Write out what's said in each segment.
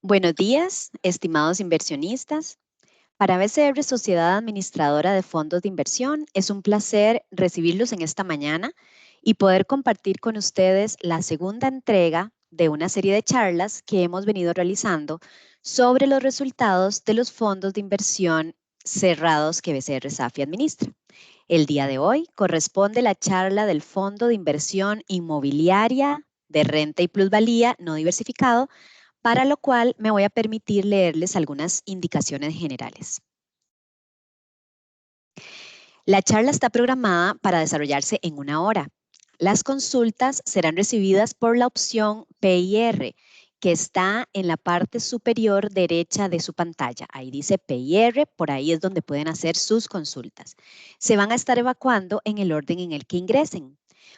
Buenos días, estimados inversionistas. Para BCR Sociedad Administradora de Fondos de Inversión, es un placer recibirlos en esta mañana y poder compartir con ustedes la segunda entrega de una serie de charlas que hemos venido realizando sobre los resultados de los fondos de inversión cerrados que BCR SAFI administra. El día de hoy corresponde la charla del Fondo de Inversión Inmobiliaria de Renta y Plusvalía no diversificado, para lo cual me voy a permitir leerles algunas indicaciones generales. La charla está programada para desarrollarse en 1 hora. Las consultas serán recibidas por la opción PIR, que está en la parte superior derecha de su pantalla. Ahí dice PIR, por ahí es donde pueden hacer sus consultas. Se van a estar evacuando en el orden en el que ingresen.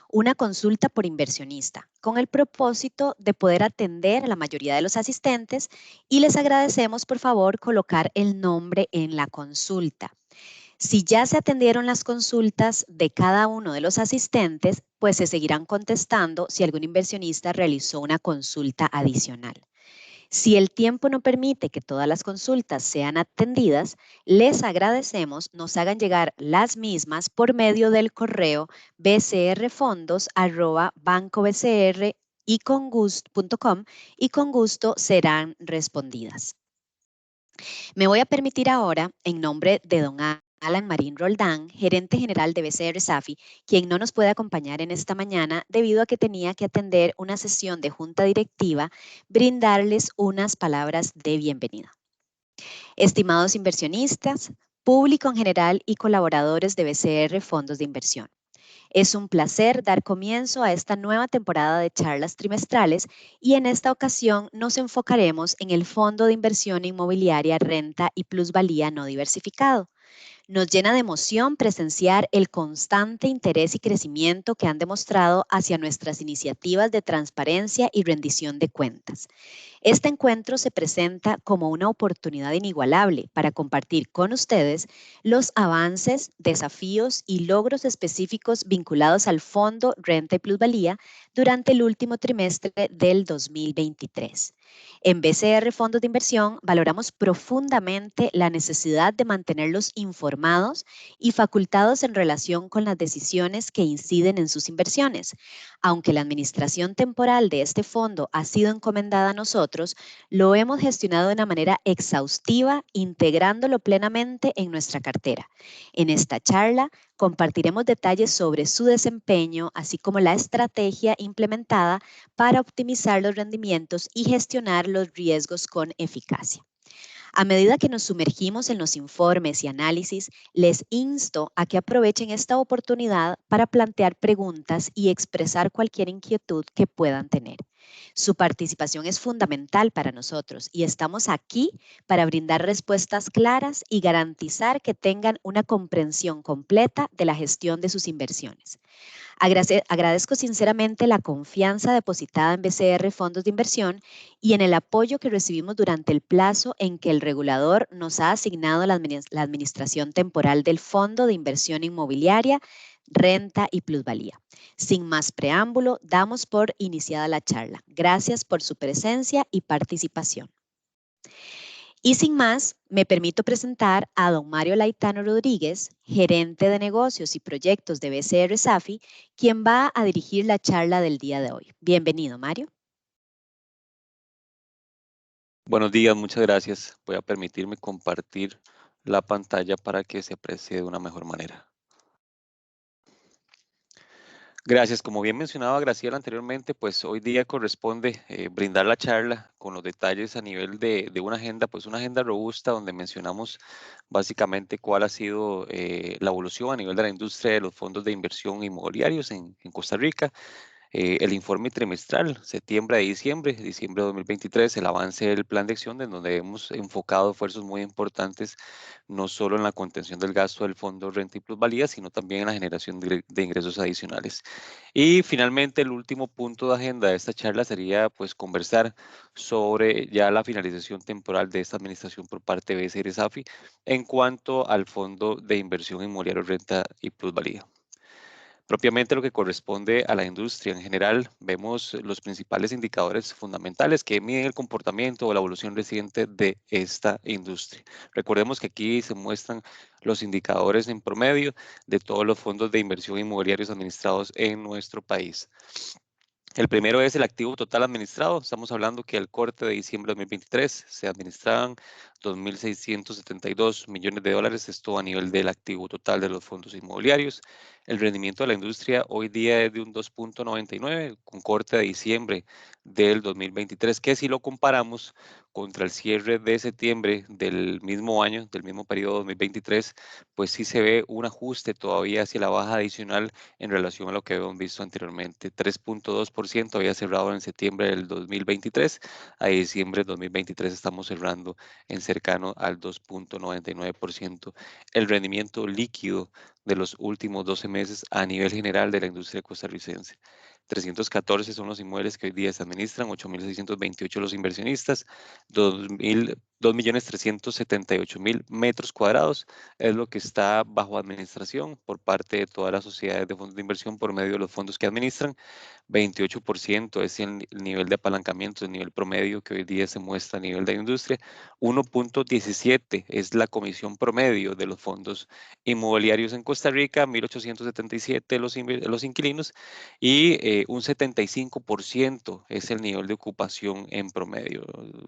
Una consulta por inversionista, con el propósito de poder atender a la mayoría de los asistentes, y les agradecemos por favor colocar el nombre en la consulta. Si ya se atendieron las consultas de cada uno de los asistentes, pues se seguirán contestando si algún inversionista realizó una consulta adicional. Si el tiempo no permite que todas las consultas sean atendidas, les agradecemos nos hagan llegar las mismas por medio del correo bcrfondos@bancobcr y con gusto serán respondidas. Me voy a permitir ahora, en nombre de don Alan Marín Roldán, gerente general de BCR SAFI, quien no nos puede acompañar en esta mañana debido a que tenía que atender una sesión de junta directiva, brindarles unas palabras de bienvenida. Estimados inversionistas, público en general y colaboradores de BCR Fondos de Inversión. Es un placer dar comienzo a esta nueva temporada de charlas trimestrales y en esta ocasión nos enfocaremos en el Fondo de Inversión Inmobiliaria Renta y Plusvalía no diversificado. Nos llena de emoción presenciar el constante interés y crecimiento que han demostrado hacia nuestras iniciativas de transparencia y rendición de cuentas. Este encuentro se presenta como una oportunidad inigualable para compartir con ustedes los avances, desafíos y logros específicos vinculados al Fondo Renta y Plusvalía durante el último trimestre del 2023. En BCR Fondos de Inversión valoramos profundamente la necesidad de mantenerlos informados y facultados en relación con las decisiones que inciden en sus inversiones. Aunque la administración temporal de este fondo ha sido encomendada a nosotros, lo hemos gestionado de una manera exhaustiva, integrándolo plenamente en nuestra cartera. En esta charla compartiremos detalles sobre su desempeño, así como la estrategia implementada para optimizar los rendimientos y gestionar los riesgos con eficacia. A medida que nos sumergimos en los informes y análisis, les insto a que aprovechen esta oportunidad para plantear preguntas y expresar cualquier inquietud que puedan tener. Su participación es fundamental para nosotros y estamos aquí para brindar respuestas claras y garantizar que tengan una comprensión completa de la gestión de sus inversiones. Agradezco sinceramente la confianza depositada en BCR Fondos de Inversión y en el apoyo que recibimos durante el plazo en que el regulador nos ha asignado la administración temporal del Fondo de Inversión Inmobiliaria, Renta y Plusvalía. Sin más preámbulo, damos por iniciada la charla. Gracias por su presencia y participación. Y sin más, me permito presentar a don Mario Laitano Rodríguez, gerente de negocios y proyectos de BCR SAFI, quien va a dirigir la charla del día de hoy. Bienvenido, Mario. Buenos días, muchas gracias. Voy a permitirme compartir la pantalla para que se aprecie de una mejor manera. Gracias. Como bien mencionaba Graciela anteriormente, pues hoy día corresponde brindar la charla con los detalles a nivel de una agenda, pues una agenda robusta donde mencionamos básicamente cuál ha sido la evolución a nivel de la industria de los fondos de inversión inmobiliarios en Costa Rica. El informe trimestral, septiembre a diciembre, diciembre de 2023, el avance del plan de acción, en donde hemos enfocado esfuerzos muy importantes, no solo en la contención del gasto del fondo Renta y Plusvalía, sino también en la generación de ingresos adicionales. Y finalmente, el último punto de agenda de esta charla sería pues conversar sobre ya la finalización temporal de esta administración por parte de BCR SAFI en cuanto al fondo de inversión inmobiliario Renta y Plusvalía. Propiamente lo que corresponde a la industria en general, vemos los principales indicadores fundamentales que miden el comportamiento o la evolución reciente de esta industria. Recordemos que aquí se muestran los indicadores en promedio de todos los fondos de inversión inmobiliarios administrados en nuestro país. El primero es el activo total administrado. Estamos hablando que al corte de diciembre de 2023 se administraban 2.672 millones de dólares, esto a nivel del activo total de los fondos inmobiliarios. El rendimiento de la industria hoy día es de un 2.99 con corte de diciembre del 2023, que si lo comparamos contra el cierre de septiembre del mismo año, del mismo periodo 2023, pues sí se ve un ajuste todavía hacia la baja adicional en relación a lo que habíamos visto anteriormente. 3.2% había cerrado en septiembre del 2023, a diciembre del 2023 estamos cerrando en cercano al 2.99%. El rendimiento líquido de los últimos 12 meses a nivel general de la industria costarricense. 314 son los inmuebles que hoy día se administran, 8.628 los inversionistas, 2.378.000 metros cuadrados es lo que está bajo administración por parte de todas las sociedades de fondos de inversión por medio de los fondos que administran. 28% es el nivel de apalancamiento, el nivel promedio que hoy día se muestra a nivel de la industria. 1.17 es la comisión promedio de los fondos inmobiliarios en Costa Rica, 1.877 los inquilinos y un 75% es el nivel de ocupación en promedio.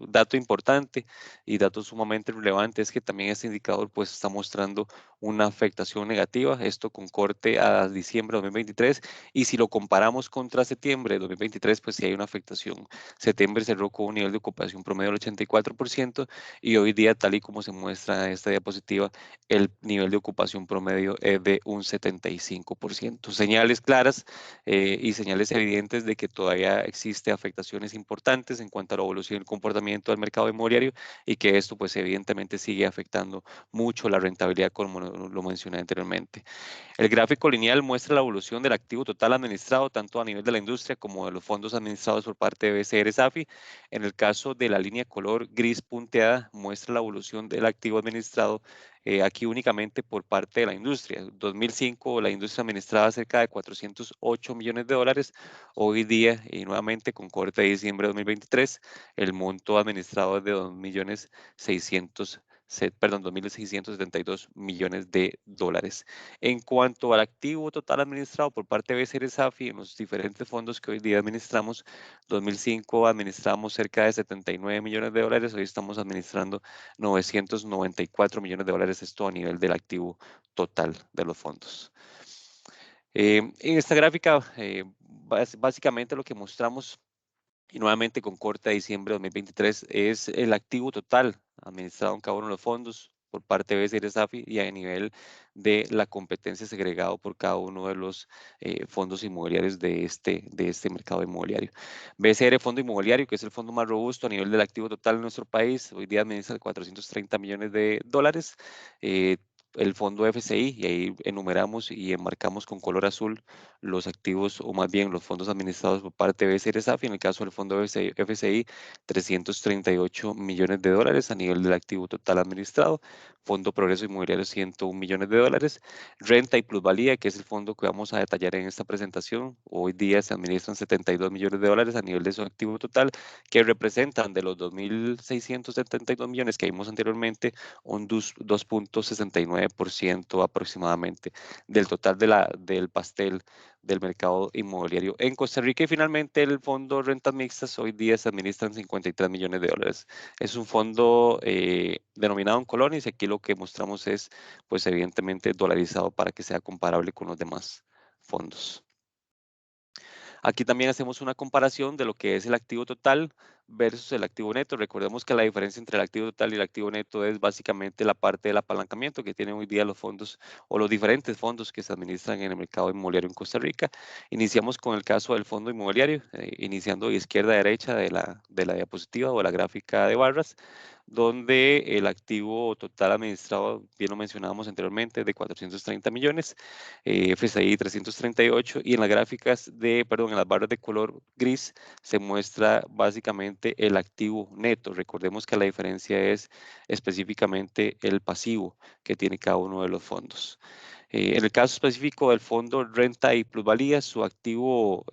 Dato importante y dato sumamente relevante es que también este indicador pues está mostrando una afectación negativa, esto con corte a diciembre de 2023 y si lo comparamos contra septiembre de 2023 pues sí hay una afectación. Septiembre cerró con un nivel de ocupación promedio del 84% y hoy día tal y como se muestra en esta diapositiva el nivel de ocupación promedio es de un 75%. Señales claras y señales evidentes de que todavía existe afectaciones importantes en cuanto a la evolución y el comportamiento del mercado inmobiliario y que esto pues evidentemente sigue afectando mucho la rentabilidad como lo mencioné anteriormente. El gráfico lineal muestra la evolución del activo total administrado tanto a nivel de la industria como de los fondos administrados por parte de BCR Safi. En el caso de la línea color gris punteada muestra la evolución del activo administrado aquí únicamente por parte de la industria. En 2005 la industria administraba cerca de 408 millones de dólares. Hoy día, y nuevamente con corte de diciembre de 2023, el monto administrado es de 2.672 millones de dólares. En cuanto al activo total administrado por parte de BCR Safi en los diferentes fondos que hoy día administramos, 2005 administramos cerca de 79 millones de dólares, hoy estamos administrando 994 millones de dólares, esto a nivel del activo total de los fondos. En esta gráfica, básicamente lo que mostramos y nuevamente con corte a diciembre de 2023 es el activo total administrado en cada uno de los fondos por parte de BCR Safi y a nivel de la competencia segregado por cada uno de los fondos inmobiliarios de este mercado inmobiliario. BCR Fondo Inmobiliario, que es el fondo más robusto a nivel del activo total en nuestro país, hoy día administra 430 millones de dólares. El fondo FCI, y ahí enumeramos y enmarcamos con color azul los activos o más bien los fondos administrados por parte de BCR Safi. En el caso del fondo FCI, 338 millones de dólares a nivel del activo total administrado. Fondo Progreso Inmobiliario, 101 millones de dólares. Renta y plusvalía, que es el fondo que vamos a detallar en esta presentación. Hoy día se administran 72 millones de dólares a nivel de su activo total, que representan de los 2.672 millones que vimos anteriormente, un 2.69% aproximadamente del total del pastel del mercado inmobiliario en Costa Rica. Y finalmente el fondo rentas mixtas hoy día se administran 53 millones de dólares. Es un fondo denominado en colones y aquí lo que mostramos es pues evidentemente dolarizado para que sea comparable con los demás fondos. Aquí también hacemos una comparación de lo que es el activo total versus el activo neto. Recordemos que la diferencia entre el activo total y el activo neto es básicamente la parte del apalancamiento que tienen hoy día los fondos o los diferentes fondos que se administran en el mercado inmobiliario en Costa Rica. Iniciamos con el caso del fondo inmobiliario, iniciando de izquierda a derecha de la diapositiva o la gráfica de barras, donde el activo total administrado, bien lo mencionábamos anteriormente, de 430 millones, FSI 338 y en las gráficas en las barras de color gris se muestra básicamente el activo neto. Recordemos que la diferencia es específicamente el pasivo que tiene cada uno de los fondos. En el caso específico del fondo renta y plusvalía, su activo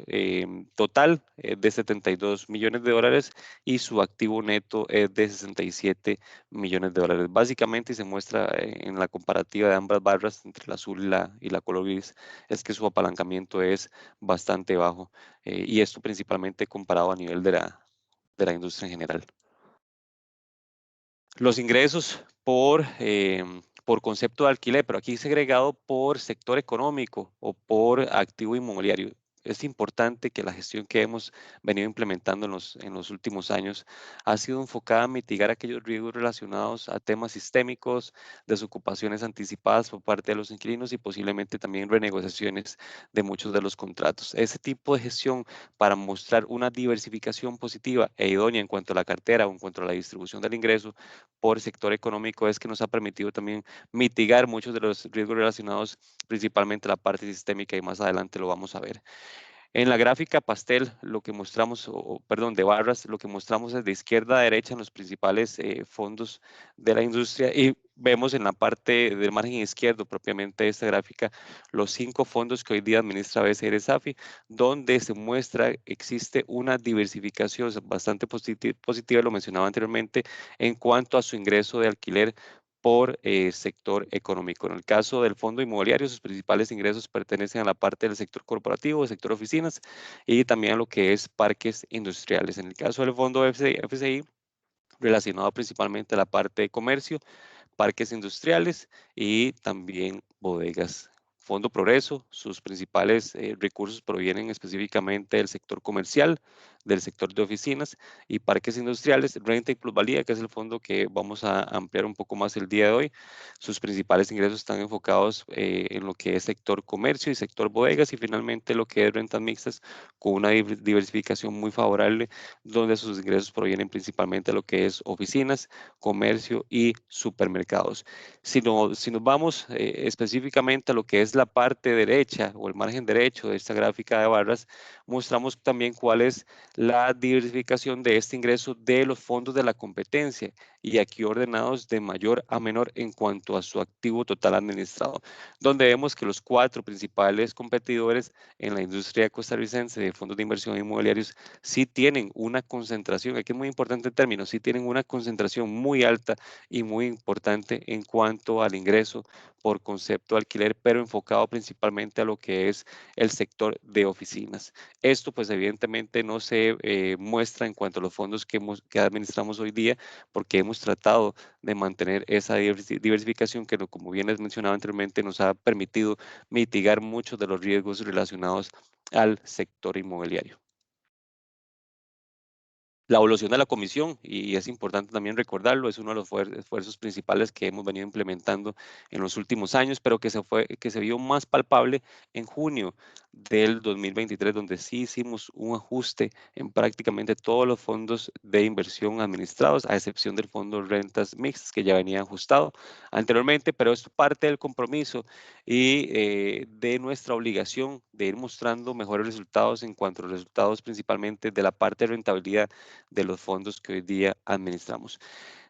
total es de 72 millones de dólares y su activo neto es de 67 millones de dólares. Básicamente, y se muestra en la comparativa de ambas barras, entre la azul y la color gris, es que su apalancamiento es bastante bajo, y esto principalmente comparado a nivel de la industria en general. Los ingresos por concepto de alquiler, pero aquí segregado por sector económico o por activo inmobiliario. Es importante que la gestión que hemos venido implementando en los últimos años ha sido enfocada a mitigar aquellos riesgos relacionados a temas sistémicos, desocupaciones anticipadas por parte de los inquilinos y posiblemente también renegociaciones de muchos de los contratos. Ese tipo de gestión para mostrar una diversificación positiva e idónea en cuanto a la cartera o en cuanto a la distribución del ingreso por sector económico es que nos ha permitido también mitigar muchos de los riesgos relacionados principalmente a la parte sistémica y más adelante lo vamos a ver. En la gráfica pastel, lo que mostramos, perdón, de barras, lo que mostramos es de izquierda a derecha en los principales fondos de la industria y vemos en la parte del margen izquierdo propiamente de esta gráfica los 5 fondos que hoy día administra BCR Safi, donde se muestra existe una diversificación bastante positiva, lo mencionaba anteriormente, en cuanto a su ingreso de alquiler por sector económico. En el caso del fondo inmobiliario, sus principales ingresos pertenecen a la parte del sector corporativo, del sector oficinas y también a lo que es parques industriales. En el caso del fondo FCI, relacionado principalmente a la parte de comercio, parques industriales y también bodegas. Fondo Progreso, sus principales recursos provienen específicamente del sector comercial, del sector de oficinas y parques industriales, renta y plusvalía, que es el fondo que vamos a ampliar un poco más el día de hoy. Sus principales ingresos están enfocados en lo que es sector comercio y sector bodegas y finalmente lo que es rentas mixtas con una diversificación muy favorable donde sus ingresos provienen principalmente de lo que es oficinas, comercio y supermercados. Si nos vamos específicamente a lo que es la parte derecha o el margen derecho de esta gráfica de barras, mostramos también cuál es la diversificación de este ingreso de los fondos de la competencia y aquí ordenados de mayor a menor en cuanto a su activo total administrado, donde vemos que los 4 principales competidores en la industria costarricense de fondos de inversión inmobiliarios sí tienen una concentración, aquí es muy importante el término, sí tienen una concentración muy alta y muy importante en cuanto al ingreso por concepto de alquiler, pero enfocado principalmente a lo que es el sector de oficinas. Esto pues evidentemente no se muestra en cuanto a los fondos que administramos hoy día, porque hemos tratado de mantener esa diversificación que, como bien les mencionaba anteriormente, nos ha permitido mitigar muchos de los riesgos relacionados al sector inmobiliario. La evolución de la comisión, y es importante también recordarlo, es uno de los esfuerzos principales que hemos venido implementando en los últimos años, pero que se vio más palpable en junio del 2023, donde sí hicimos un ajuste en prácticamente todos los fondos de inversión administrados, a excepción del fondo de rentas mixtas, que ya venía ajustado anteriormente, pero es parte del compromiso y de nuestra obligación de ir mostrando mejores resultados en cuanto a los resultados principalmente de la parte de rentabilidad de los fondos que hoy día administramos.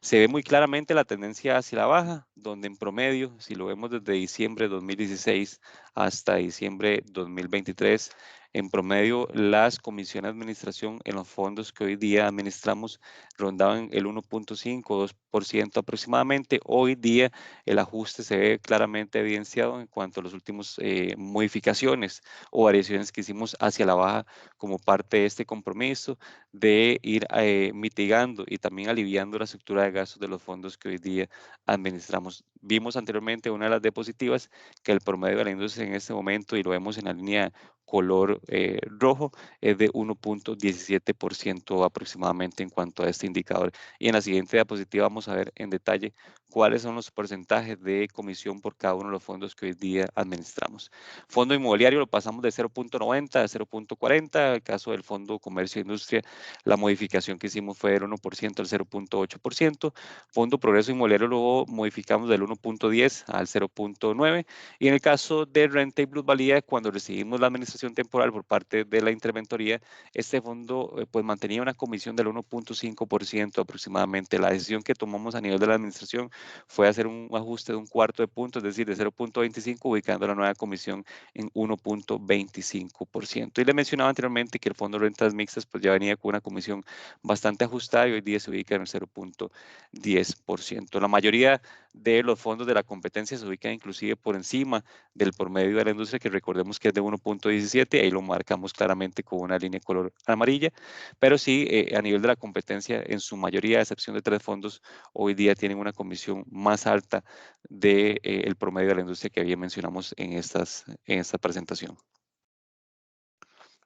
Se ve muy claramente la tendencia hacia la baja, donde en promedio, si lo vemos desde diciembre de 2016 hasta diciembre de 2023, en promedio las comisiones de administración en los fondos que hoy día administramos rondaban el 1.5-2% aproximadamente. Hoy día el ajuste se ve claramente evidenciado en cuanto a las últimas modificaciones o variaciones que hicimos hacia la baja como parte de este compromiso de ir mitigando y también aliviando la estructura de gastos de los fondos que hoy día administramos. Vimos anteriormente una de las diapositivas que el promedio de la industria en este momento, y lo vemos en la línea color rojo, es de 1.17% aproximadamente en cuanto a este indicador. Y en la siguiente diapositiva vamos a ver en detalle cuáles son los porcentajes de comisión por cada uno de los fondos que hoy día administramos. Fondo inmobiliario lo pasamos de 0.90 a 0.40, el caso del fondo comercio e industria la modificación que hicimos fue del 1% al 0.8%. Fondo Progreso Inmobiliario lo modificamos del 1.10 al 0.9. Y en el caso de renta y plusvalía, cuando recibimos la administración administración temporal por parte de la interventoría, este fondo pues mantenía una comisión del 1.5% aproximadamente. La decisión que tomamos a nivel de la administración fue hacer un ajuste de un cuarto de punto, es decir, de 0.25, ubicando la nueva comisión en 1.25%. Y le mencionaba anteriormente que el fondo de rentas mixtas pues ya venía con una comisión bastante ajustada y hoy día se ubica en el 0.10%. La mayoría de los fondos de la competencia se ubican inclusive por encima del promedio de la industria, que recordemos que es de 1.17, ahí lo marcamos claramente con una línea color amarilla, pero sí a nivel de la competencia, en su mayoría, a excepción de 3 fondos, hoy día tienen una comisión más alta del el promedio de la industria que bien mencionamos en esta presentación.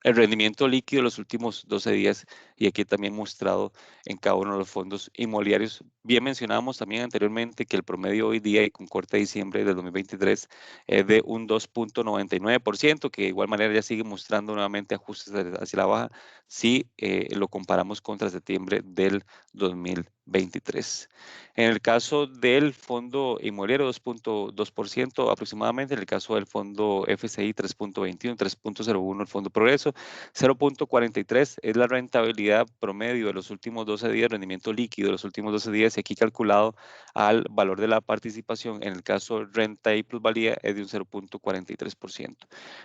El rendimiento líquido de los últimos 12 días, y aquí también mostrado en cada uno de los fondos inmobiliarios. Bien mencionábamos también anteriormente que el promedio hoy día y con corte de diciembre del 2023 es de un 2.99%, que de igual manera ya sigue mostrando nuevamente ajustes hacia la baja si lo comparamos contra septiembre del 2023. En el caso del fondo inmobiliario, 2.2% aproximadamente. En el caso del fondo FCI, 3.21, 3.01 el fondo Progreso, 0.43 es la rentabilidad promedio de los últimos 12 días, rendimiento líquido de los últimos 12 días, y aquí calculado al valor de la participación. En el caso renta y plusvalía es de un 0.43%.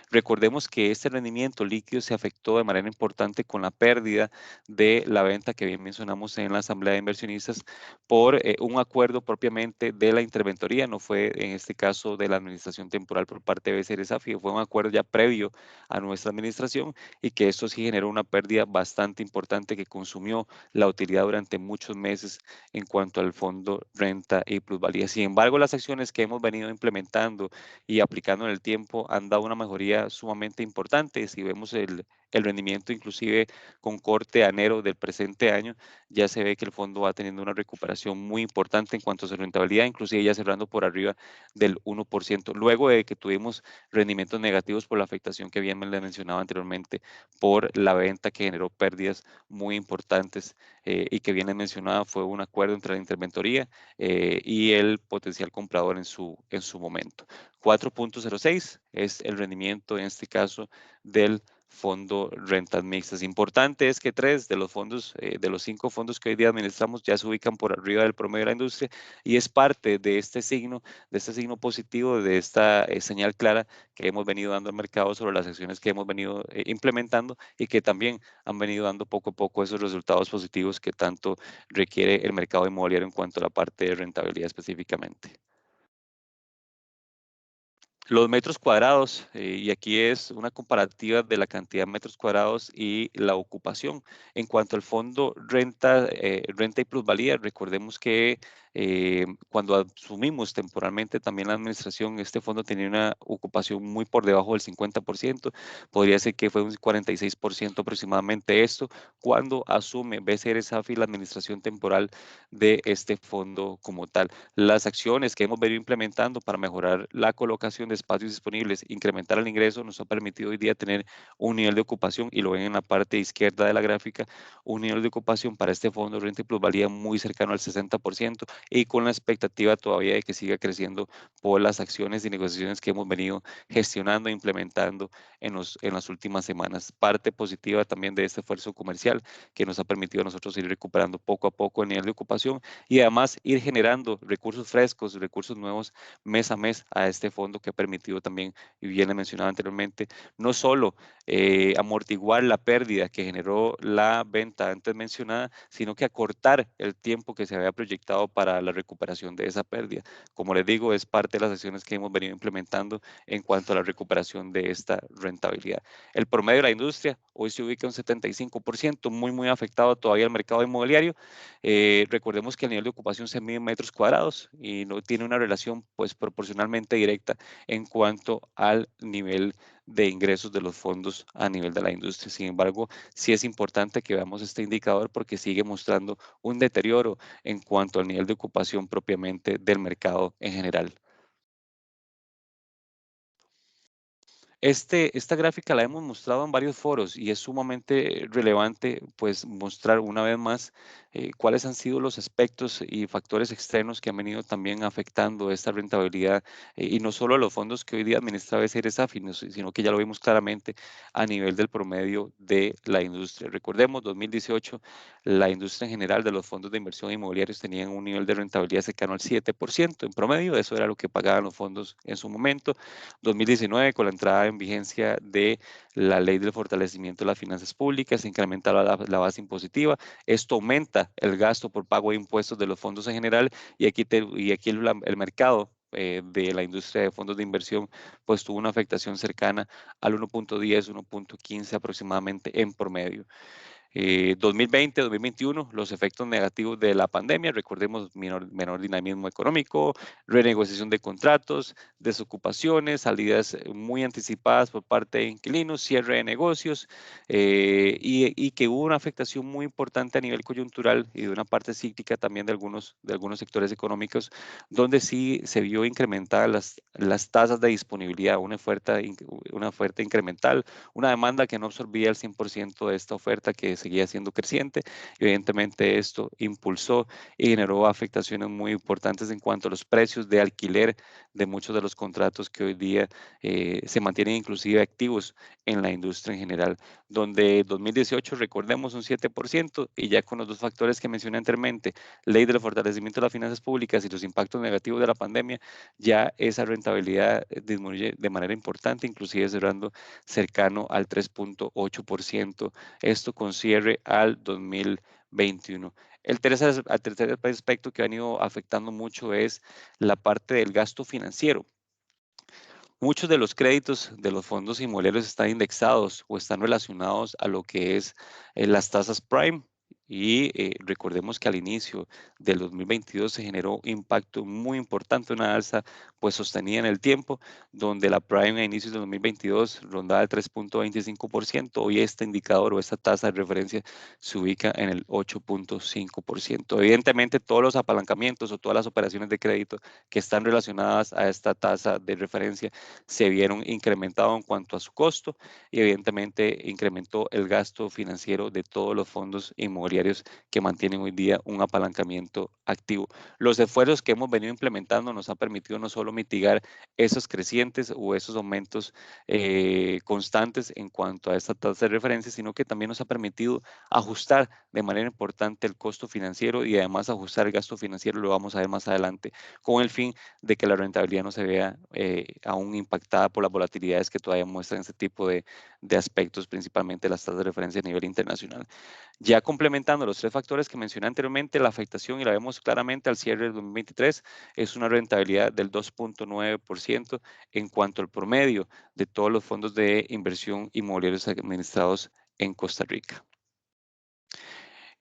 Recordemos que este rendimiento líquido se afectó de manera importante con la pérdida de la venta que bien mencionamos en la asamblea de inversionistas por un acuerdo propiamente de la interventoría, no fue en este caso de la administración temporal por parte de BCR Safio, fue un acuerdo ya previo a nuestra administración, y que esto sí generó una pérdida bastante importante que consumió la utilidad durante muchos meses en cuanto al fondo renta y plusvalía. Sin embargo, las acciones que hemos venido implementando y aplicando en el tiempo han dado una mejoría sumamente importante. Si vemos el rendimiento inclusive con corte a enero del presente año, ya se ve que el fondo va teniendo una recuperación muy importante en cuanto a su rentabilidad, inclusive ya cerrando por arriba del 1%, luego de que tuvimos rendimientos negativos por la afectación que bien me le mencionaba anteriormente por la venta que generó pérdidas muy importantes, y que bien les mencionaba fue un acuerdo entre la interventoría y el potencial comprador en su momento. 4.06 es el rendimiento en este caso del fondo rentas mixtas. Importante es que 3 de los fondos, de los 5 fondos que hoy día administramos, ya se ubican por arriba del promedio de la industria, y es parte de este signo positivo, de esta señal clara que hemos venido dando al mercado sobre las acciones que hemos venido implementando, y que también han venido dando poco a poco esos resultados positivos que tanto requiere el mercado inmobiliario en cuanto a la parte de rentabilidad específicamente. Los metros cuadrados, y aquí es una comparativa de la cantidad de metros cuadrados y la ocupación. En cuanto al fondo renta y plusvalía, recordemos que cuando asumimos temporalmente también la administración, este fondo tenía una ocupación muy por debajo del 50%, podría ser que fue un 46% aproximadamente esto, cuando asume BCR Safi la administración temporal de este fondo como tal. Las acciones que hemos venido implementando para mejorar la colocación de espacios disponibles, incrementar el ingreso, nos ha permitido hoy día tener un nivel de ocupación, y lo ven en la parte izquierda de la gráfica, un nivel de ocupación para este fondo renta y plusvalía muy cercano al 60%, y con la expectativa todavía de que siga creciendo por las acciones y negociaciones que hemos venido gestionando e implementando en las últimas semanas. Parte positiva también de este esfuerzo comercial que nos ha permitido a nosotros ir recuperando poco a poco el nivel de ocupación, y además ir generando recursos frescos, recursos nuevos mes a mes a este fondo, que ha permitido también, y bien le mencionaba anteriormente, no solo amortiguar la pérdida que generó la venta antes mencionada, sino que acortar el tiempo que se había proyectado para la recuperación de esa pérdida. Como les digo, es parte de las acciones que hemos venido implementando en cuanto a la recuperación de esta rentabilidad. El promedio de la industria hoy se ubica en un 75%, muy afectado todavía el mercado inmobiliario. Recordemos que el nivel de ocupación se mide en metros cuadrados y no tiene una relación pues proporcionalmente directa en cuanto al nivel de ingresos de los fondos a nivel de la industria. Sin embargo, sí es importante que veamos este indicador porque sigue mostrando un deterioro en cuanto al nivel de ocupación propiamente del mercado en general. Esta gráfica la hemos mostrado en varios foros y es sumamente relevante pues mostrar una vez más cuáles han sido los aspectos y factores externos que han venido también afectando esta rentabilidad y no solo a los fondos que hoy día administra BCR-SAFI, sino que ya lo vimos claramente a nivel del promedio de la industria. Recordemos, 2018, la industria en general de los fondos de inversión inmobiliarios tenían un nivel de rentabilidad cercano al 7% en promedio, eso era lo que pagaban los fondos en su momento. 2019, con la entrada en vigencia de la ley del fortalecimiento de las finanzas públicas, se incrementa la base impositiva. Esto aumenta el gasto por pago de impuestos de los fondos en general y aquí el mercado de la industria de fondos de inversión pues tuvo una afectación cercana al 1.10, 1.15 aproximadamente en promedio. 2020, 2021, los efectos negativos de la pandemia, recordemos menor dinamismo económico, renegociación de contratos, desocupaciones, salidas muy anticipadas por parte de inquilinos, cierre de negocios y que hubo una afectación muy importante a nivel coyuntural y de una parte cíclica también de algunos sectores económicos, donde sí se vio incrementadas las tasas de disponibilidad, una oferta incremental, una demanda que no absorbía el 100% de esta oferta que seguía siendo creciente. Evidentemente esto impulsó y generó afectaciones muy importantes en cuanto a los precios de alquiler de muchos de los contratos que hoy día se mantienen inclusive activos en la industria en general, donde 2018 recordemos un 7% y ya con los dos factores que mencioné anteriormente, ley del fortalecimiento de las finanzas públicas y los impactos negativos de la pandemia, ya esa rentabilidad disminuye de manera importante, inclusive cerrando cercano al 3.8%, esto con cierre al 2021. El tercer aspecto que ha ido afectando mucho es la parte del gasto financiero. Muchos de los créditos de los fondos inmobiliarios están indexados o están relacionados a lo que es las tasas prime. Y recordemos que al inicio del 2022 se generó un impacto muy importante, una alza pues sostenida en el tiempo, donde la prime a inicios del 2022 rondaba el 3.25%. Hoy este indicador o esta tasa de referencia se ubica en el 8.5%. Evidentemente todos los apalancamientos o todas las operaciones de crédito que están relacionadas a esta tasa de referencia se vieron incrementados en cuanto a su costo y evidentemente incrementó el gasto financiero de todos los fondos inmobiliarios que mantienen hoy día un apalancamiento activo. Los esfuerzos que hemos venido implementando nos han permitido no solo mitigar esos crecientes o esos aumentos constantes en cuanto a esta tasa de referencia, sino que también nos ha permitido ajustar de manera importante el costo financiero y además ajustar el gasto financiero, lo vamos a ver más adelante, con el fin de que la rentabilidad no se vea aún impactada por las volatilidades que todavía muestran este tipo de aspectos, principalmente las tasas de referencia a nivel internacional. Ya complementando los tres factores que mencioné anteriormente, la afectación, y la vemos claramente al cierre del 2023, es una rentabilidad del 2.9% en cuanto al promedio de todos los fondos de inversión inmobiliarios administrados en Costa Rica.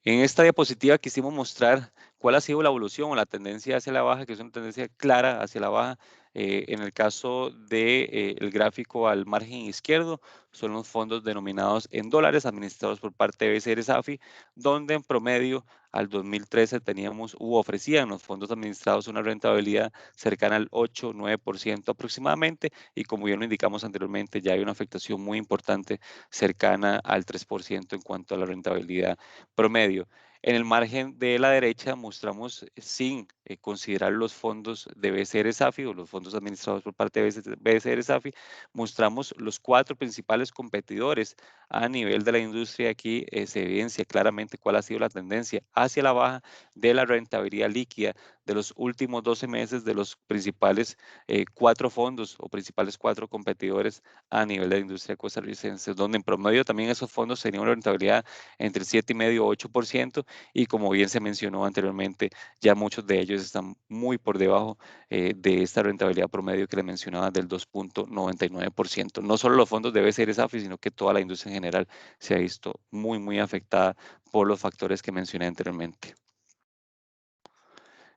En esta diapositiva quisimos mostrar cuál ha sido la evolución o la tendencia hacia la baja, que es una tendencia clara hacia la baja. En el caso del gráfico al margen izquierdo, son los fondos denominados en dólares administrados por parte de BCR-SAFI, donde en promedio al 2013 teníamos u ofrecían los fondos administrados una rentabilidad cercana al 8-9% aproximadamente, y como ya lo indicamos anteriormente, ya hay una afectación muy importante cercana al 3% en cuanto a la rentabilidad promedio. En el margen de la derecha mostramos sin considerar los fondos de BCR-SAFI o los fondos administrados por parte de BCR-SAFI, mostramos los cuatro principales competidores a nivel de la industria. Aquí se evidencia claramente cuál ha sido la tendencia hacia la baja de la rentabilidad líquida de los últimos 12 meses de los principales cuatro fondos o principales cuatro competidores a nivel de la industria costarricense, donde en promedio también esos fondos tenían una rentabilidad entre el 7,5 y 8%, y como bien se mencionó anteriormente, ya muchos de ellos están muy por debajo de esta rentabilidad promedio que le mencionaba del 2.99%. No solo los fondos de BCR-SAFI, sino que toda la industria en general se ha visto muy afectada por los factores que mencioné anteriormente.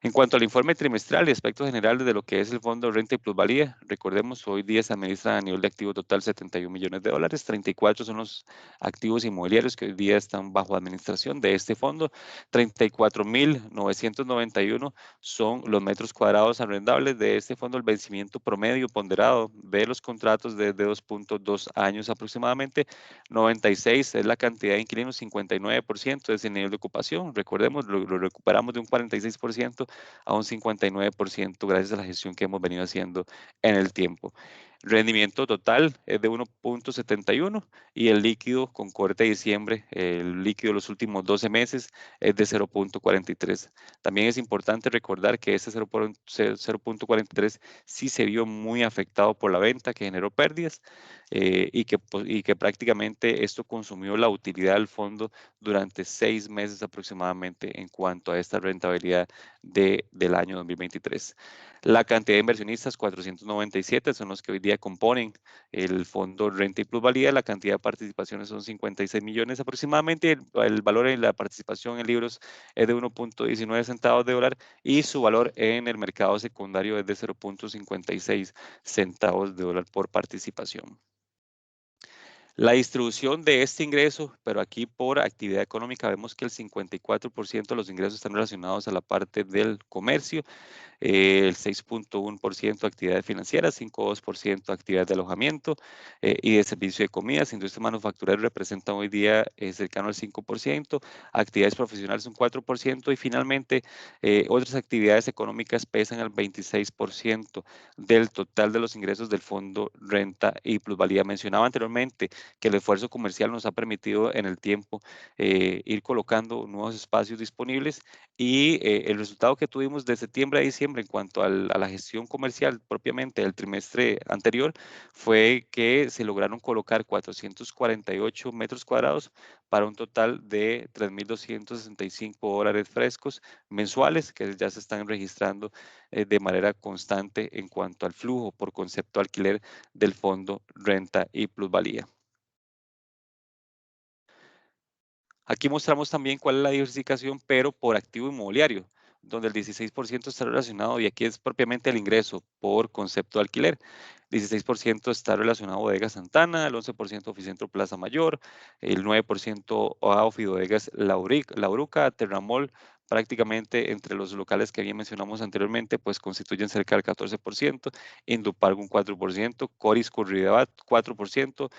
En cuanto al informe trimestral y aspectos generales de lo que es el Fondo de Renta y Plusvalía, recordemos, hoy día se administra a nivel de activo total 71 millones de dólares, 34 son los activos inmobiliarios que hoy día están bajo administración de este fondo, 34.991 son los metros cuadrados arrendables de este fondo, el vencimiento promedio ponderado de los contratos desde 2.2 años aproximadamente, 96 es la cantidad de inquilinos, 59% es el nivel de ocupación, recordemos, lo recuperamos de un 46% a un 59% gracias a la gestión que hemos venido haciendo en el tiempo. Rendimiento total es de 1.71 y el líquido con corte de diciembre, el líquido de los últimos 12 meses es de 0.43. También es importante recordar que este 0.43 sí se vio muy afectado por la venta que generó pérdidas y que prácticamente esto consumió la utilidad del fondo durante 6 meses aproximadamente en cuanto a esta rentabilidad del año 2023. La cantidad de inversionistas, 497, son los que hoy día componen el fondo Renta y Plusvalía. La cantidad de participaciones son 56 millones aproximadamente. El valor en la participación en libros es de 1.19 centavos de dólar y su valor en el mercado secundario es de 0.56 centavos de dólar por participación. La distribución de este ingreso, pero aquí por actividad económica, vemos que el 54% de los ingresos están relacionados a la parte del comercio, el 6.1% actividades financieras, 5.2% actividades de alojamiento y de servicio de comidas. Industria manufacturera representa hoy día cercano al 5%, actividades profesionales un 4% y finalmente otras actividades económicas pesan al 26% del total de los ingresos del Fondo Renta y Plusvalía. Mencionaba anteriormente que el esfuerzo comercial nos ha permitido en el tiempo ir colocando nuevos espacios disponibles y el resultado que tuvimos de septiembre a diciembre en cuanto a la gestión comercial propiamente del trimestre anterior fue que se lograron colocar 448 metros cuadrados para un total de 3.265 dólares frescos mensuales que ya se están registrando de manera constante en cuanto al flujo por concepto alquiler del fondo renta y plusvalía. Aquí mostramos también cuál es la diversificación, pero por activo inmobiliario, donde el 16% está relacionado, y aquí es propiamente el ingreso por concepto de alquiler. 16% está relacionado a Bodegas Santana, el 11% Oficentro Plaza Mayor, el 9% a Ofibodegas Lauruca, Terramol, prácticamente entre los locales que bien mencionamos anteriormente, pues constituyen cerca del 14%, Indupargo un 4%, Coris Curridabat 4%,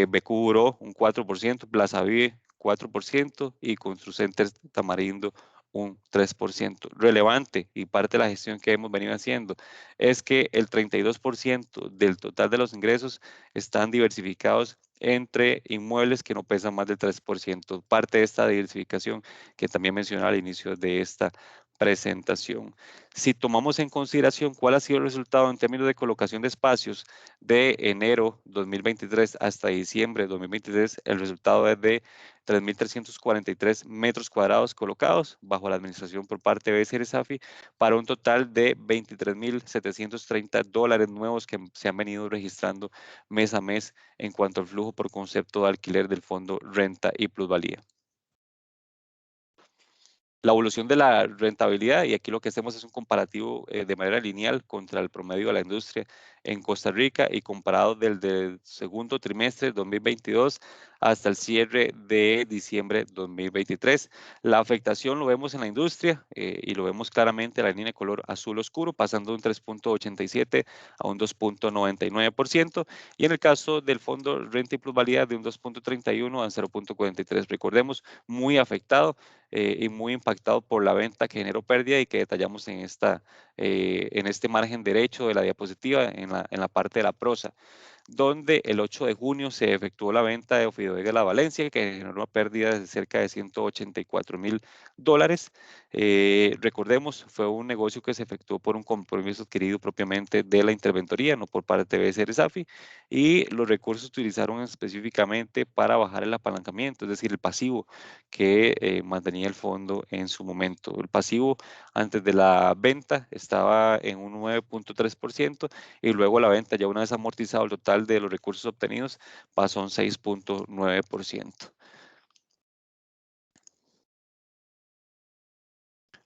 BQ Buró un 4%, Plaza Vive 4% y Construcenter Tamarindo un 3%. Relevante y parte de la gestión que hemos venido haciendo es que el 32% del total de los ingresos están diversificados entre inmuebles que no pesan más del 3%. Parte de esta diversificación que también mencionaba al inicio de esta presentación. Si tomamos en consideración cuál ha sido el resultado en términos de colocación de espacios de enero 2023 hasta diciembre 2023, el resultado es de 3.343 metros cuadrados colocados bajo la administración por parte de BCR Safi para un total de 23.730 dólares nuevos que se han venido registrando mes a mes en cuanto al flujo por concepto de alquiler del fondo renta y plusvalía. La evolución de la rentabilidad, y aquí lo que hacemos es un comparativo de manera lineal contra el promedio de la industria en Costa Rica y comparado del segundo trimestre 2022 hasta el cierre de diciembre 2023. La afectación lo vemos en la industria y lo vemos claramente en la línea de color azul oscuro, pasando de un 3.87 a un 2.99%, y en el caso del fondo renta y plusvalía de un 2.31 a 0.43. Recordemos, muy afectado y muy impactado por la venta que generó pérdida y que detallamos en este margen derecho de la diapositiva en la parte de la prosa, donde el 8 de junio se efectuó la venta de Ofideoga La Valencia, que generó una pérdida de cerca de 184.000 dólares. Recordemos, fue un negocio que se efectuó por un compromiso adquirido propiamente de la interventoría, no por parte de BCR Safi, y los recursos se utilizaron específicamente para bajar el apalancamiento, es decir, el pasivo que mantenía el fondo en su momento. El pasivo antes de la venta estaba en un 9.3% y luego la venta, ya una vez amortizado el total de los recursos obtenidos, pasó a un 6.9%.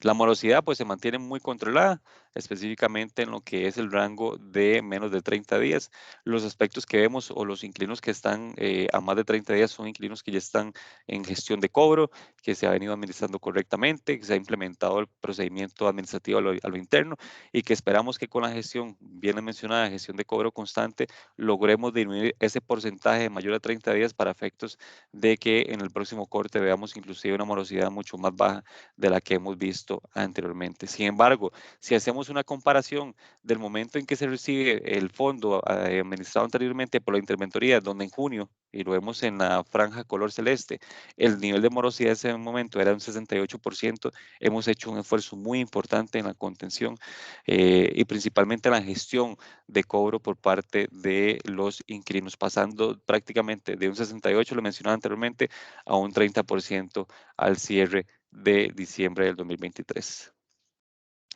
La morosidad pues se mantiene muy controlada, específicamente en lo que es el rango de menos de 30 días. Los aspectos que vemos o los inquilinos que están a más de 30 días son inquilinos que ya están en gestión de cobro, que se ha venido administrando correctamente, que se ha implementado el procedimiento administrativo a lo interno y que esperamos que con la gestión, bien mencionada, gestión de cobro constante, logremos disminuir ese porcentaje de mayor a 30 días para efectos de que en el próximo corte veamos inclusive una morosidad mucho más baja de la que hemos visto anteriormente. Sin embargo, si hacemos una comparación del momento en que se recibe el fondo administrado anteriormente por la interventoría, donde en junio, y lo vemos en la franja color celeste, el nivel de morosidad en ese momento era un 68%, hemos hecho un esfuerzo muy importante en la contención y principalmente en la gestión de cobro por parte de los inquilinos, pasando prácticamente de un 68, lo mencionaba anteriormente, a un 30% al cierre de diciembre del 2023.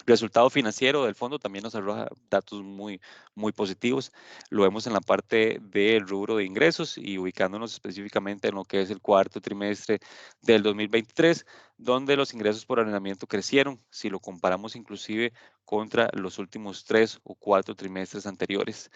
Resultado financiero del fondo también nos arroja datos muy positivos. Lo vemos en la parte del rubro de ingresos y ubicándonos específicamente en lo que es el cuarto trimestre del 2023, donde los ingresos por arrendamiento crecieron, si lo comparamos inclusive contra los últimos 3 o 4 trimestres anteriores.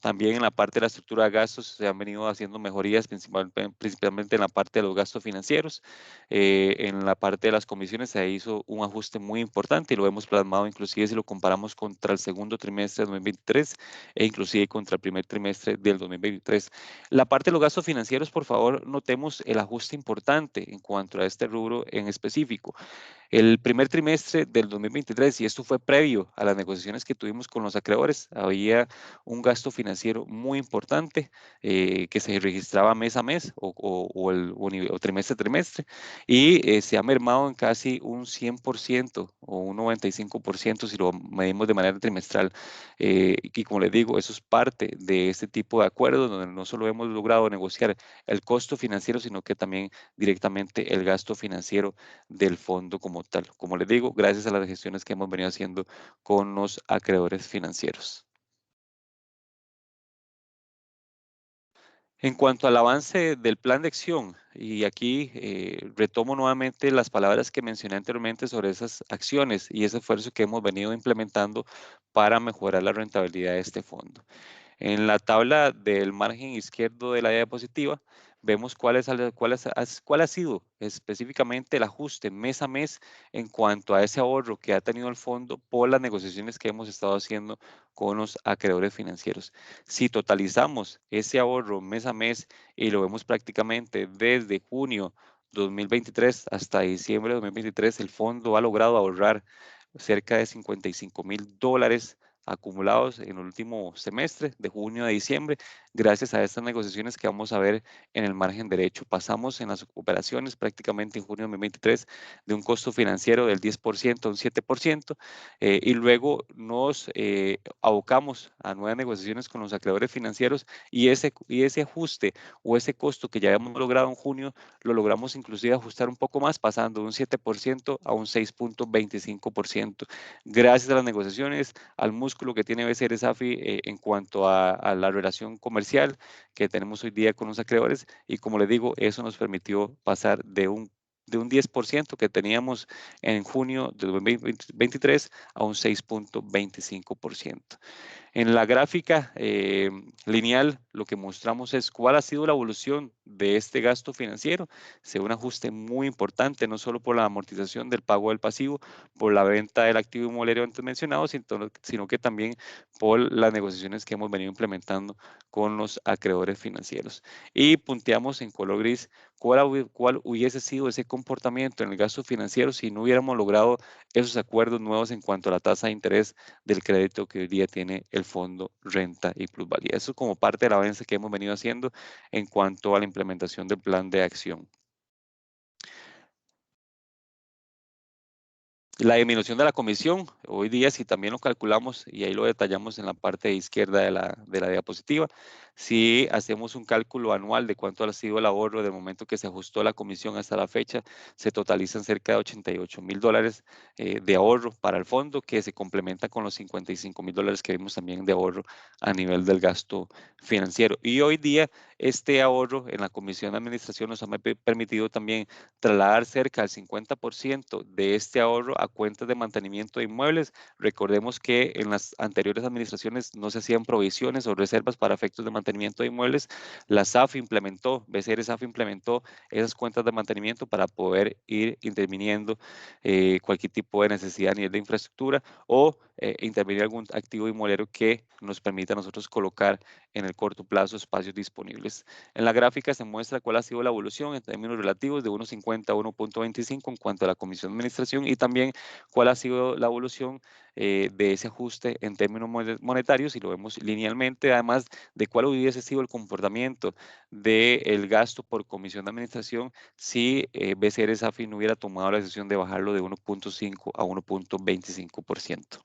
También en la parte de la estructura de gastos se han venido haciendo mejorías, principalmente en la parte de los gastos financieros. En la parte de las comisiones se hizo un ajuste muy importante y lo hemos plasmado inclusive si lo comparamos contra el segundo trimestre del 2023 e inclusive contra el primer trimestre del 2023. La parte de los gastos financieros, por favor, notemos el ajuste importante en cuanto a este rubro en específico. El primer trimestre del 2023, y esto fue previo a las negociaciones que tuvimos con los acreedores, había un gasto financiero muy importante que se registraba mes a mes o trimestre a trimestre y se ha mermado en casi un 100% o un 95% si lo medimos de manera trimestral. Y como les digo, eso es parte de este tipo de acuerdos donde no solo hemos logrado negociar el costo financiero, sino que también directamente el gasto financiero del fondo como tal. Como les digo, gracias a las gestiones que hemos venido haciendo con los acreedores financieros. En cuanto al avance del plan de acción, y aquí retomo nuevamente las palabras que mencioné anteriormente sobre esas acciones y ese esfuerzo que hemos venido implementando para mejorar la rentabilidad de este fondo. En la tabla del margen izquierdo de la diapositiva vemos cuál ha sido específicamente el ajuste mes a mes en cuanto a ese ahorro que ha tenido el fondo por las negociaciones que hemos estado haciendo con los acreedores financieros. Si totalizamos ese ahorro mes a mes y lo vemos prácticamente desde junio 2023 hasta diciembre de 2023, el fondo ha logrado ahorrar cerca de $55,000 acumulados en el último semestre, de junio a diciembre, gracias a estas negociaciones que vamos a ver en el margen derecho. Pasamos en las operaciones prácticamente en junio de 2023 de un costo financiero del 10% a un 7% y luego nos abocamos a nuevas negociaciones con los acreedores financieros y ese ajuste o ese costo que ya habíamos logrado en junio lo logramos inclusive ajustar un poco más, pasando de un 7% a un 6.25%. Gracias a las negociaciones, al músculo que tiene BCR Safi en cuanto a la relación comercial que tenemos hoy día con los acreedores y como les digo, eso nos permitió pasar de un 10% que teníamos en junio de 2023 a un 6.25%. En la gráfica lineal, lo que mostramos es cuál ha sido la evolución de este gasto financiero. Se ve un ajuste muy importante, no solo por la amortización del pago del pasivo, por la venta del activo inmobiliario antes mencionado, sino que también por las negociaciones que hemos venido implementando con los acreedores financieros. Y punteamos en color gris cuál hubiese sido ese comportamiento en el gasto financiero si no hubiéramos logrado esos acuerdos nuevos en cuanto a la tasa de interés del crédito que hoy día tiene el fondo renta y plusvalía. Eso como parte del avance que hemos venido haciendo en cuanto a la implementación del plan de acción. La disminución de la comisión hoy día, si también lo calculamos, y ahí lo detallamos en la parte izquierda de la diapositiva, si hacemos un cálculo anual de cuánto ha sido el ahorro del momento que se ajustó la comisión hasta la fecha, se totalizan cerca de $88,000 de ahorro para el fondo, que se complementa con los $55,000 que vimos también de ahorro a nivel del gasto financiero. Y hoy día, este ahorro en la comisión de administración nos ha permitido también trasladar cerca del 50% de este ahorro a cuentas de mantenimiento de inmuebles. Recordemos que en las anteriores administraciones no se hacían provisiones o reservas para efectos de mantenimiento de inmuebles. La SAF implementó, BCR SAF implementó esas cuentas de mantenimiento para poder ir interviniendo cualquier tipo de necesidad a nivel de infraestructura o intervenir algún activo inmueblero que nos permita a nosotros colocar en el corto plazo espacios disponibles. En la gráfica se muestra cuál ha sido la evolución en términos relativos de 1.50 a 1.25 en cuanto a la comisión de administración y también cuál ha sido la evolución de ese ajuste en términos monetarios y lo vemos linealmente, además de cuál hubiese sido el comportamiento del gasto por comisión de administración si BCR Safi no hubiera tomado la decisión de bajarlo de 1.5 a 1.25%.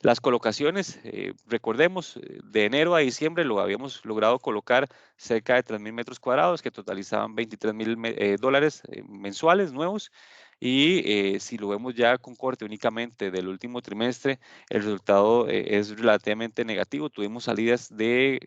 Las colocaciones, recordemos, de enero a diciembre lo habíamos logrado colocar cerca de 3,000 metros cuadrados que totalizaban $23,000 mensuales nuevos. Y si lo vemos ya con corte únicamente del último trimestre, el resultado es relativamente negativo. Tuvimos salidas de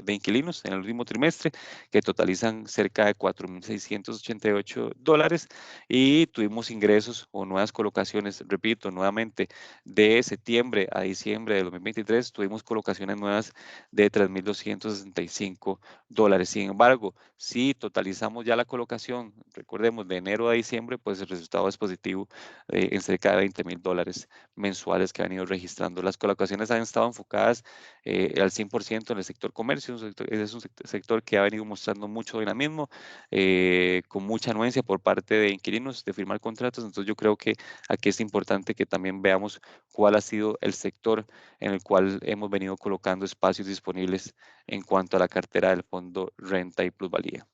inquilinos en el último trimestre que totalizan cerca de $4,688 y tuvimos ingresos o nuevas colocaciones, repito, nuevamente de septiembre a diciembre de 2023 tuvimos colocaciones nuevas de $3,265. Sin embargo, si totalizamos ya la colocación, recordemos, de enero a diciembre, pues el resultado es positivo en cerca de $20,000 mensuales que han ido registrando. Las colocaciones han estado enfocadas al 100% en el sector comercio, es un sector que ha venido mostrando mucho dinamismo, con mucha anuencia por parte de inquilinos de firmar contratos. Entonces yo creo que aquí es importante que también veamos cuál ha sido el sector en el cual hemos venido colocando espacios disponibles en cuanto a la cartera del fondo renta y plusvalía.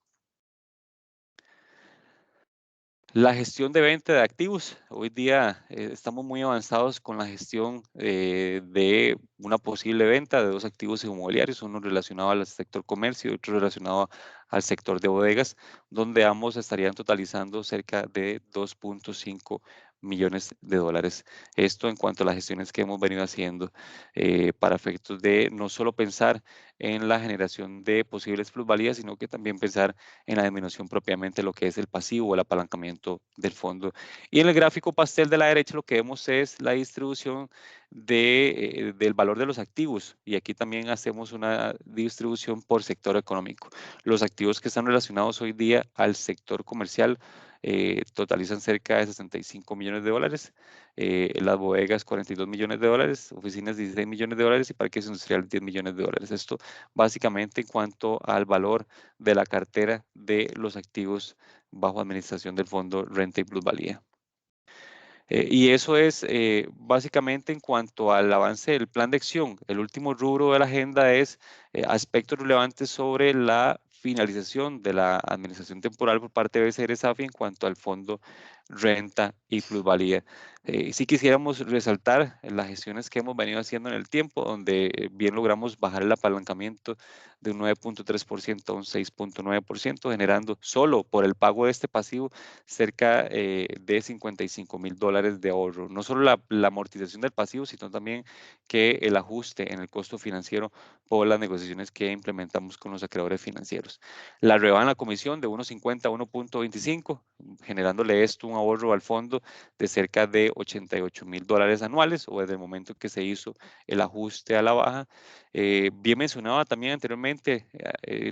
La gestión de venta de activos. Hoy día estamos muy avanzados con la gestión de una posible venta de dos activos inmobiliarios, uno relacionado al sector comercio y otro relacionado al sector de bodegas, donde ambos estarían totalizando cerca de $2.5 millones. Esto en cuanto a las gestiones que hemos venido haciendo para efectos de no solo pensar en la generación de posibles plusvalías, sino que también pensar en la disminución propiamente de lo que es el pasivo o el apalancamiento del fondo. Y en el gráfico pastel de la derecha lo que vemos es la distribución del valor de los activos y aquí también hacemos una distribución por sector económico. Los activos que están relacionados hoy día al sector comercial totalizan cerca de $65 millones, las bodegas $42 millones, oficinas $16 millones y parques industriales $10 millones. Esto básicamente en cuanto al valor de la cartera de los activos bajo administración del fondo renta y plusvalía. Y eso es básicamente en cuanto al avance del plan de acción. El último rubro de la agenda es aspectos relevantes sobre la finalización de la administración temporal por parte de BCR Safi en cuanto al fondo renta y plusvalía. Sí quisiéramos resaltar las gestiones que hemos venido haciendo en el tiempo, donde bien logramos bajar el apalancamiento de un 9.3% a un 6.9%, generando solo por el pago de este pasivo cerca de $55,000 de ahorro. No solo la amortización del pasivo, sino también que el ajuste en el costo financiero por las negociaciones que implementamos con los acreedores financieros. La rebana en la comisión de 1.50 a 1.25, generándole esto un ahorro al fondo de cerca de $88,000 anuales o desde el momento que se hizo el ajuste a la baja. Bien mencionaba también anteriormente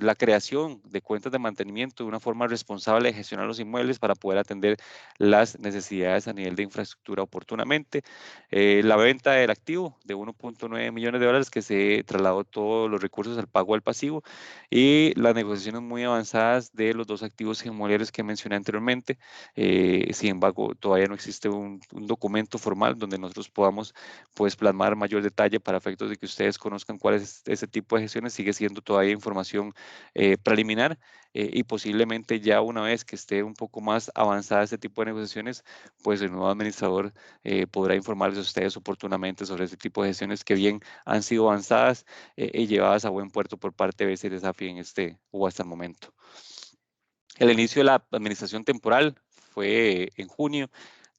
la creación de cuentas de mantenimiento de una forma responsable de gestionar los inmuebles para poder atender las necesidades a nivel de infraestructura oportunamente. La venta del activo de $1.9 millones que se trasladó todos los recursos al pago del pasivo y las negociaciones muy avanzadas de los dos activos inmobiliarios que mencioné anteriormente. Sin embargo, todavía no existe un documento formal donde nosotros podamos pues plasmar mayor detalle para efectos de que ustedes conozcan cuál es ese tipo de gestiones sigue siendo todavía información preliminar y posiblemente ya una vez que esté un poco más avanzada este tipo de negociaciones, pues el nuevo administrador podrá informarles a ustedes oportunamente sobre ese tipo de gestiones que bien han sido avanzadas y llevadas a buen puerto por parte de BCR Safi en este o hasta el momento. El inicio de la administración temporal fue en junio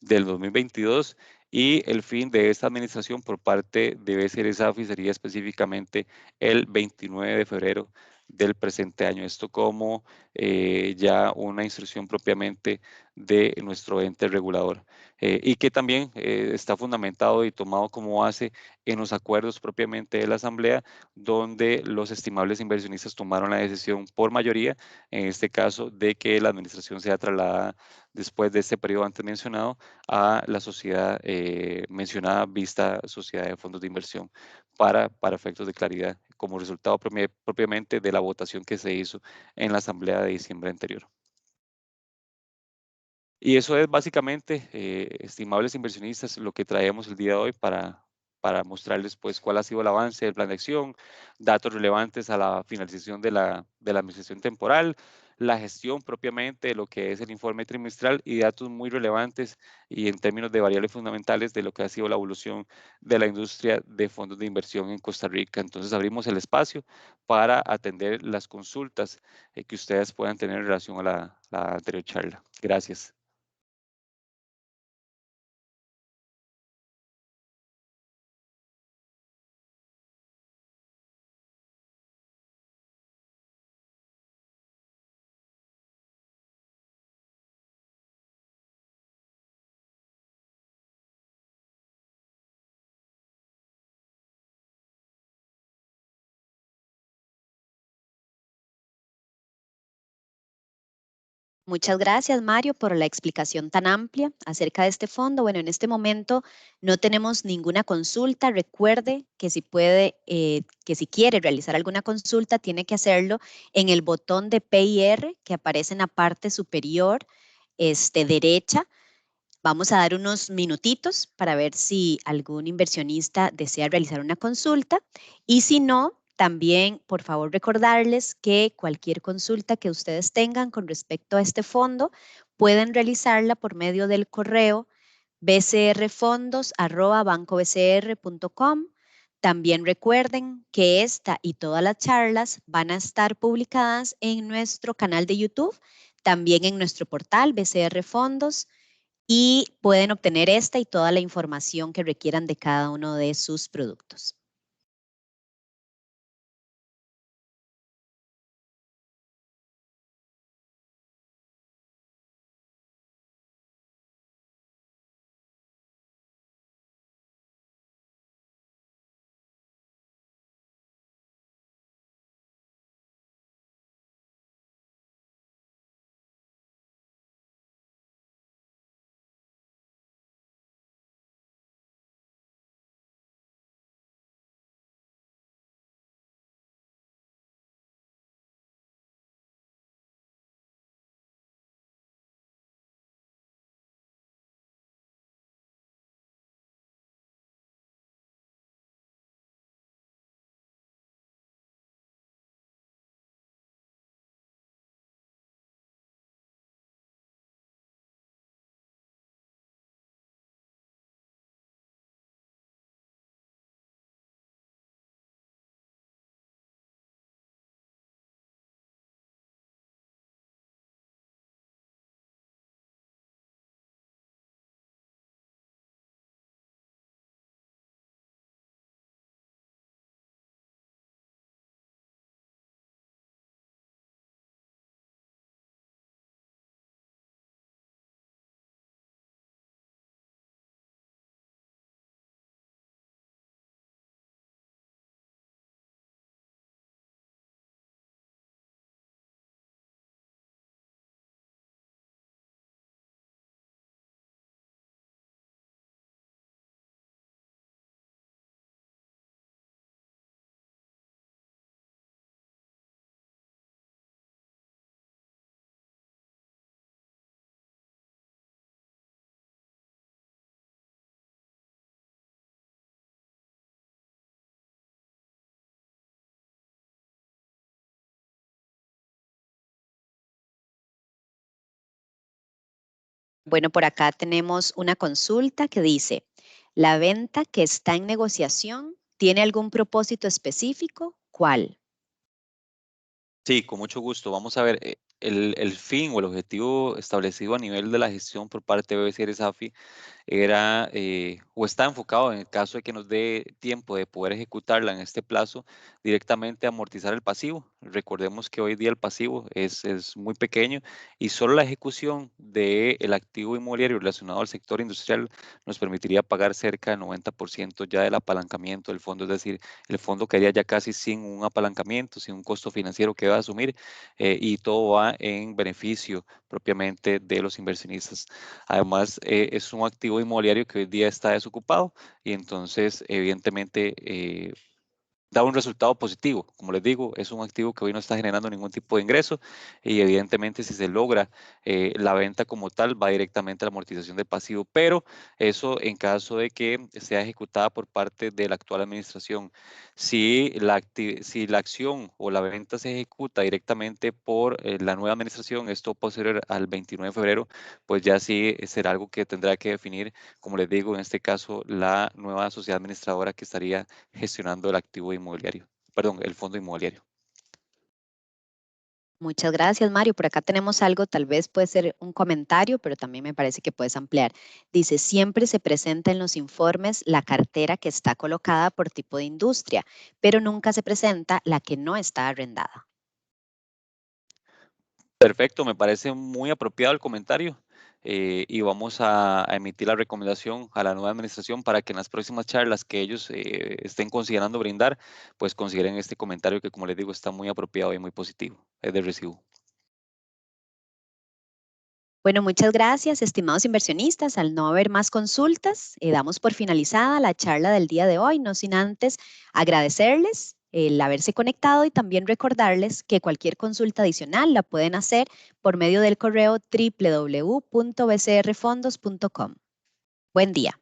del 2022 y el fin de esta administración por parte de BCR Safi sería específicamente el 29 de febrero del presente año. Esto como ya una instrucción propiamente de nuestro ente regulador y que también está fundamentado y tomado como base en los acuerdos propiamente de la Asamblea, donde los estimables inversionistas tomaron la decisión por mayoría, en este caso, de que la administración sea trasladada después de este periodo antes mencionado a la sociedad mencionada, vista sociedad de fondos de inversión, para efectos de claridad, como resultado propiamente de la votación que se hizo en la asamblea de diciembre anterior. Y eso es básicamente, estimables inversionistas, lo que traemos el día de hoy para mostrarles pues cuál ha sido el avance del plan de acción, datos relevantes a la finalización de la administración temporal, la gestión propiamente de lo que es el informe trimestral y datos muy relevantes y en términos de variables fundamentales de lo que ha sido la evolución de la industria de fondos de inversión en Costa Rica. Entonces abrimos el espacio para atender las consultas que ustedes puedan tener en relación a la anterior charla. Gracias. Muchas gracias, Mario, por la explicación tan amplia acerca de este fondo. Bueno, en este momento no tenemos ninguna consulta. Recuerde que si puede, que si quiere realizar alguna consulta, tiene que hacerlo en el botón de P y R que aparece en la parte superior derecha. Vamos a dar unos minutitos para ver si algún inversionista desea realizar una consulta y si no, también por favor recordarles que cualquier consulta que ustedes tengan con respecto a este fondo pueden realizarla por medio del correo bcrfondos@bancobcr.com. También recuerden que esta y todas las charlas van a estar publicadas en nuestro canal de YouTube, también en nuestro portal BCR Fondos y pueden obtener esta y toda la información que requieran de cada uno de sus productos. Bueno, por acá tenemos una consulta que dice, ¿la venta que está en negociación tiene algún propósito específico? ¿Cuál? Sí, con mucho gusto. Vamos a ver, el fin o el objetivo establecido a nivel de la gestión por parte de BBCR SAFI era o está enfocado en el caso de que nos dé tiempo de poder ejecutarla en este plazo, directamente amortizar el pasivo. Recordemos que hoy día el pasivo es muy pequeño y solo la ejecución del activo inmobiliario relacionado al sector industrial nos permitiría pagar cerca del 90% ya del apalancamiento del fondo, es decir, el fondo quedaría ya casi sin un apalancamiento, sin un costo financiero que va a asumir y todo va en beneficio propiamente de los inversionistas. Además, es un activo inmobiliario que hoy día está desocupado y entonces, evidentemente, da un resultado positivo. Como les digo, es un activo que hoy no está generando ningún tipo de ingreso y evidentemente si se logra la venta como tal va directamente a la amortización del pasivo, pero eso en caso de que sea ejecutada por parte de la actual administración. Si la acción o la venta se ejecuta directamente por la nueva administración, esto posterior al 29 de febrero, pues ya sí será algo que tendrá que definir, como les digo, en este caso, la nueva sociedad administradora que estaría gestionando el activo inmobiliario, perdón, el fondo inmobiliario. Muchas gracias, Mario. Por acá tenemos algo, tal vez puede ser un comentario, pero también me parece que puedes ampliar. Dice, siempre se presenta en los informes la cartera que está colocada por tipo de industria, pero nunca se presenta la que no está arrendada. Perfecto, me parece muy apropiado el comentario y vamos a emitir la recomendación a la nueva administración para que en las próximas charlas que ellos estén considerando brindar, pues consideren este comentario que, como les digo, está muy apropiado y muy positivo. Es de recibo. Bueno, muchas gracias, estimados inversionistas. Al no haber más consultas, damos por finalizada la charla del día de hoy, no sin antes agradecerles el haberse conectado y también recordarles que cualquier consulta adicional la pueden hacer por medio del correo www.bcrfondos.com. Buen día.